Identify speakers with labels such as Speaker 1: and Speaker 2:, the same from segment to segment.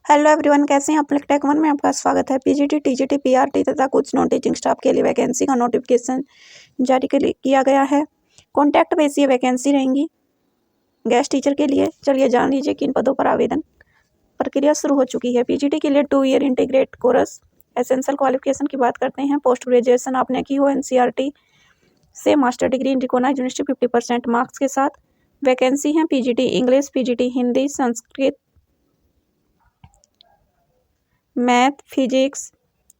Speaker 1: Hello everyone, कैसे हैं आप लोग। टेक वन में आपका स्वागत है। पीजीटी, टीजीटी, पीआरटी तथा कुछ नॉन टीचिंग स्टाफ के लिए वैकेंसी का नोटिफिकेशन जारी किया गया है। कॉन्टैक्ट बेस ये वैकेंसी रहेंगी गेस्ट टीचर के लिए। चलिए जान लीजिए किन पदों पर आवेदन प्रक्रिया शुरू हो चुकी है। पीजीटी के लिए 2 year integrate course essential qualification की बात करते हैं। पोस्ट ग्रेजुएशन आपने की हो एनसीईआरटी से, master degree in recognised university 50% marks के साथ। वैकेंसी है PGT English, PGT Hindi, Sanskrit, math, physics,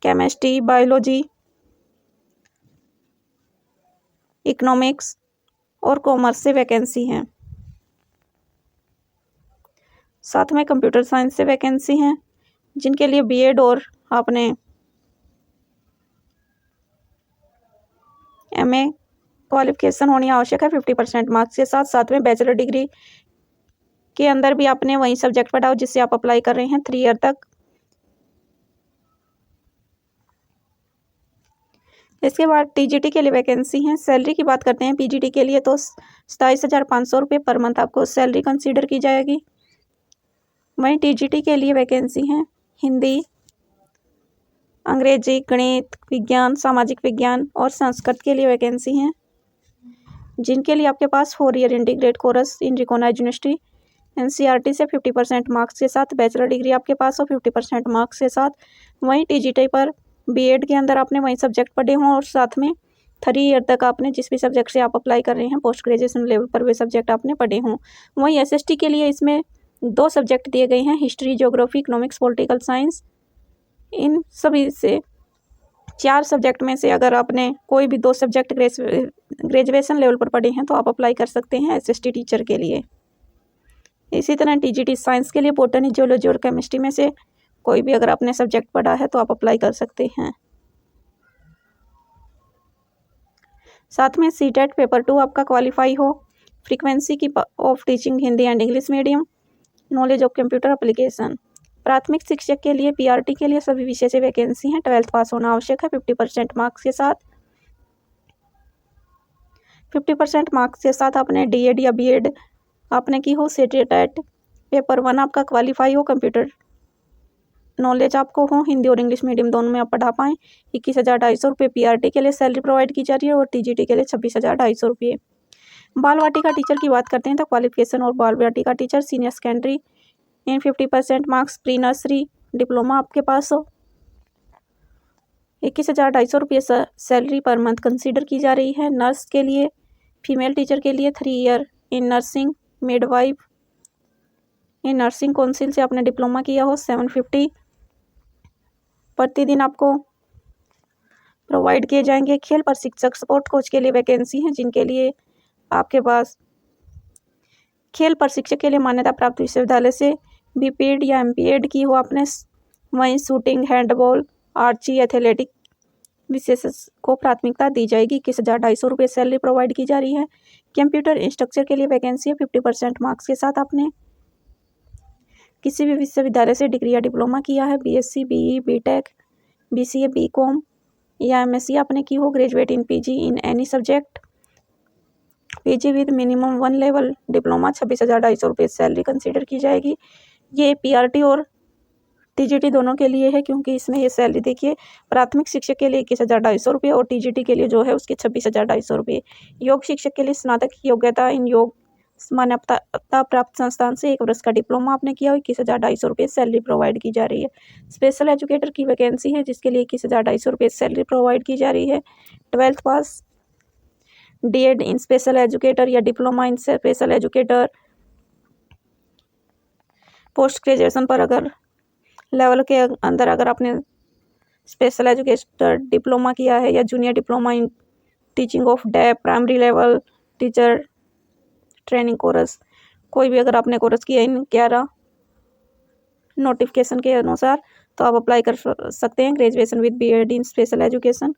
Speaker 1: chemistry, biology, economics और कॉमर्स से वैकेंसी हैं। साथ में कंप्यूटर साइंस से वैकेंसी हैं, जिनके लिए बीएड और आपने एमए क्वालिफिकेशन होनी आवश्यक है 50% मार्क्स के साथ। साथ में बैचलर डिग्री के अंदर भी आपने वही सब्जेक्ट पढ़ा हो जिससे आप अप्लाई कर रहे हैं 3 ईयर तक। इसके बाद टीजीटी के लिए वैकेंसी है। सैलरी की बात करते हैं पीजीटी के लिए तो 27,500 रुपये पर मंथ आपको सैलरी कंसीडर की जाएगी। वहीं टीजीटी के लिए वैकेंसी है हिंदी, अंग्रेजी, गणित, विज्ञान, सामाजिक विज्ञान और संस्कृत के लिए वैकेंसी हैं, जिनके लिए आपके पास 4 year integrate course in recognised university NCERT से 50% मार्क्स के साथ बैचलर डिग्री आपके पास हो 50% मार्क्स के साथ। वहीं टीजीटी पर बीएड के अंदर आपने वही सब्जेक्ट पढ़े हों और साथ में 3 ईयर तक आपने जिस भी सब्जेक्ट से आप अप्लाई कर रहे हैं पोस्ट ग्रेजुएशन लेवल पर वे सब्जेक्ट आपने पढ़े हों। वहीं एसएसटी के लिए इसमें 2 सब्जेक्ट दिए गए हैं, history, geography, economics, political science. इन सभी से 4 सब्जेक्ट में से अगर आपने कोई भी 2 सब्जेक्ट ग्रेजुएशन लेवल पर पढ़े हैं तो आप अप्लाई कर सकते हैं एसएसटी टीचर के लिए। इसी तरह टीजीटी साइंस के लिए बॉटनी, जियोलॉजी और केमिस्ट्री में से कोई भी अगर आपने सब्जेक्ट पढ़ा है तो आप अप्लाई कर सकते हैं। साथ में सीटेट पेपर 2 आपका क्वालिफाई हो, फ्रीक्वेंसी की of teaching Hindi and English medium, knowledge of computer application. प्राथमिक शिक्षक के लिए पीआरटी के लिए सभी विषय से वैकेंसी है। 12th पास होना आवश्यक है 50% मार्क्स के साथ। 50% मार्क्स के साथ आपने डीएड या बीएड आपने की हो। सीटेट पेपर 1 आपका क्वालिफाई हो, कंप्यूटर नॉलेज आपको हो, हिंदी और इंग्लिश मीडियम दोनों में आप पढ़ा पाएँ। 21,250 रुपये पीआरटी के लिए सैलरी प्रोवाइड की जा रही है और टीजीटी के लिए 26,250 रुपये। बाल वाटिका टीचर की बात करते हैं तो क्वालिफिकेशन और Bal Vatika teacher senior secondary in 50% marks, pre nursery diploma आपके पास हो। 21,250 रुपये सैलरी पर मंथ कंसीडर की जा रही है। नर्स के लिए, फीमेल टीचर के लिए 3 year in nursing, midwife in nursing council से आपने डिप्लोमा किया हो। 750 प्रतिदिन आपको प्रोवाइड किए जाएंगे। खेल प्रशिक्षक सपोर्ट कोच के लिए वैकेंसी है, जिनके लिए आपके पास खेल प्रशिक्षक के लिए मान्यता प्राप्त विश्वविद्यालय से बीपीएड या एमपीएड की हो आपने। वहीं शूटिंग, हैंडबॉल, आर्ची, एथलेटिक विशेष को प्राथमिकता दी जाएगी। 21,250 रुपये सैलरी प्रोवाइड की जा रही है। कंप्यूटर इंस्ट्रक्चर के लिए वैकेंसी है 50% मार्क्स के साथ आपने किसी भी विश्वविद्यालय से डिग्री या डिप्लोमा किया है, BSc, BE, BTech, BCA, BCom या एमएससी आपने की हो। Graduate in PG in any subject, PG with minimum 1 level diploma. 26,250 रुपये सैलरी कंसीडर की जाएगी। ये पीआरटी और टीजीटी दोनों के लिए है, क्योंकि इसमें ये सैलरी देखिए, प्राथमिक शिक्षक के लिए 21,250 रुपये और टीजीटी के लिए जो है उसके 26,250 रुपये। योग शिक्षक के लिए स्नातक की योग्यता इन योग मान्यता प्राप्त संस्थान से 1 वर्ष का डिप्लोमा आपने किया हो। 21,250 रुपये सैलरी प्रोवाइड की जा रही है। स्पेशल एजुकेटर की वैकेंसी है, जिसके लिए 21,250 रुपये सैलरी प्रोवाइड की जा रही है। 12th पास, डीएड इन स्पेशल एजुकेटर या diploma in special educator, post graduation पर अगर लेवल के अंदर अगर आपने स्पेशल एजुकेटर डिप्लोमा किया है या junior diploma in teaching of deaf primary level teacher training course, कोई भी अगर आपने कोर्स किया इन 11 नोटिफिकेशन के अनुसार तो आप अप्लाई कर सकते हैं। Graduation with BEd in special education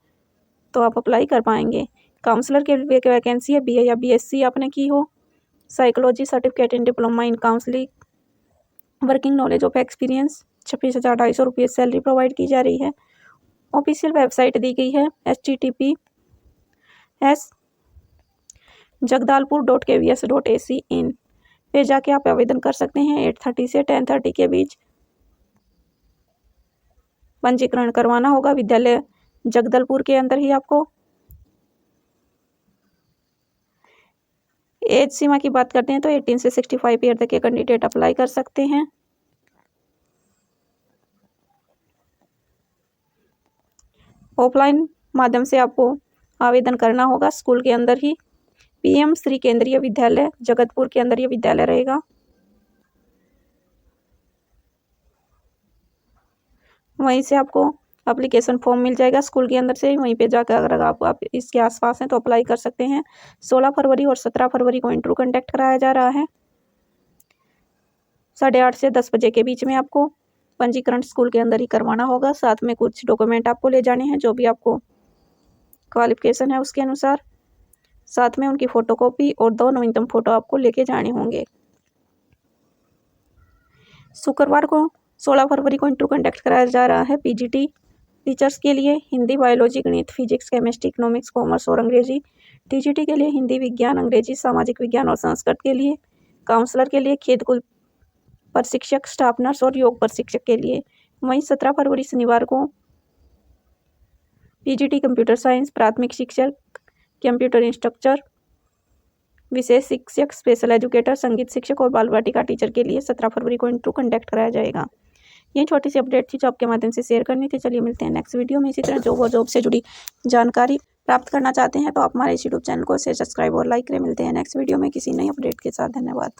Speaker 1: तो आप अप्लाई कर पाएंगे। काउंसलर के लिए वैकेंसी है, बीए या बीएससी आपने की हो। Psychology certificate in diploma in counselling, working knowledge of experience. 26,250 रुपये सैलरी प्रोवाइड की जा रही है। ऑफिशियल वेबसाइट दी गई है https://jagdalpur.kvs.ac.in पे जाके आप आवेदन कर सकते हैं 8:30 से 10:30 के बीच। पंजीकरण करवाना होगा विद्यालय जगदलपुर के अंदर ही आपको। एज सीमा की बात करते हैं तो 18 से 65 ईयर तक के कैंडिडेट अप्लाई कर सकते हैं। ऑफलाइन माध्यम से आपको आवेदन करना होगा स्कूल के अंदर ही। PM श्री केंद्रीय विद्यालय जगतपुर के अंदर ये विद्यालय रहेगा। वहीं से आपको एप्लीकेशन फॉर्म मिल जाएगा स्कूल के अंदर से। वहीं पे जाकर अगर आप इसके आसपास हैं तो अप्लाई कर सकते हैं। 16 फरवरी और 17 फरवरी को इंटरव्यू कंडक्ट कराया जा रहा है। 8:30 से 10 बजे के बीच में आपको पंजीकरण स्कूल के अंदर ही करवाना होगा। साथ में कुछ डॉक्यूमेंट आपको ले जाने हैं जो भी आपको क्वालिफिकेशन है उसके अनुसार। साथ में उनकी फ़ोटोकॉपी और 2 नवीनतम फ़ोटो आपको लेके जाने होंगे। शुक्रवार को 16 फरवरी को इंटरव्यू कंडक्ट कराया जा रहा है PGT टीचर्स के लिए। हिंदी, बायोलॉजी, गणित, फिजिक्स, केमिस्ट्री, इकोनॉमिक्स, कॉमर्स और अंग्रेजी। TGT के लिए हिंदी, विज्ञान, अंग्रेजी, सामाजिक विज्ञान और संस्कृत के लिए। काउंसलर के लिए खेलकूद प्रशिक्षक, स्टाफ नर्स और योग प्रशिक्षक के लिए। वहीं 17 फरवरी शनिवार को PGT कंप्यूटर साइंस, प्राथमिक शिक्षक, कंप्यूटर इंस्ट्रक्टर, विशेष शिक्षक, स्पेशल एजुकेटर, संगीत शिक्षक और बाल वाटिका टीचर के लिए 17 फरवरी को इंटरव्यू कंडक्ट कराया जाएगा। ये छोटी सी अपडेट थी जो आपके माध्यम से शेयर करनी थी। चलिए मिलते हैं नेक्स्ट वीडियो में। इसी तरह जॉब से जुड़ी जानकारी प्राप्त करना चाहते हैं तो आप हमारे इस यूट्यूब चैनल को सब्सक्राइब और लाइक करें। मिलते हैं नेक्स्ट वीडियो में किसी नई अपडेट के साथ। धन्यवाद।